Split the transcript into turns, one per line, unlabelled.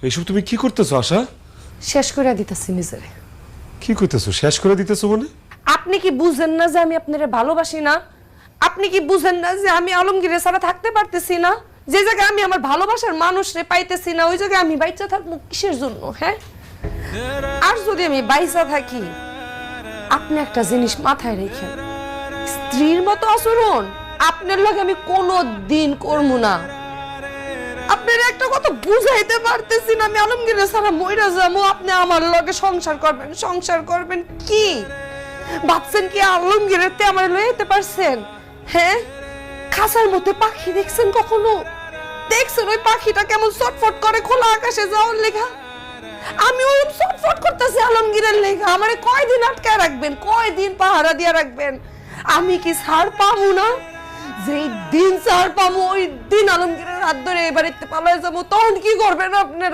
এসব তুমি কি করতেছো আশা?
শেষ করে দিতেছি নিজেরে।
কি করতেছো? শেষ করে দিতেছো মানে?
আপনি কি বুঝেন না যে আমি আপনারে ভালোবাসি না? আপনি কি বুঝেন না যে আমি আলমগীরের ছাড়া থাকতে পারতেছি না? যে জায়গায় আমি আমার ভালোবাসার মানুষরে পাইতেছি না, ওই জায়গায় আমি বাইচা থাকবো কিসের জন্য? হ্যাঁ, আর যদি আমি বাইচা থাকি, আপনি একটা জিনিস মাথায় রেখেন, স্ত্রীর মতো আচরণ আপনার লগে আমি কোনো দিন করবো না। আপনার একটা কথা বুঝাইতে পারতেছি না, আমি আলমগীরের ছাড়া মইরা যাবো, আপনি আমার লগে সংসার করবেন। সংসার করবেন কি ভাবছেন? কি আলমগীরের তে আমার লয়ে যেতে পারছেন? হ্যাঁ, খাঁচার মধ্যে পাখি দেখছেন কখনো? দেখছেন ওই পাখিটা কেমন ছটফট করে খোলা আকাশে যাওয়ার লেখা? আমি ওই ছটফট করতেছি আলমগীরের লেখা। আমারে কয়দিন আটকায় রাখবেন? কয়দিন পাহারা দিয়ে রাখবেন? আমি কি ছাড় পাবো না? যেই দিন ছাড় পাবো ওই দিন আলমগীরের হাত ধরে এবারে পালায় যাবো, তখন কি করবেন আপনারা?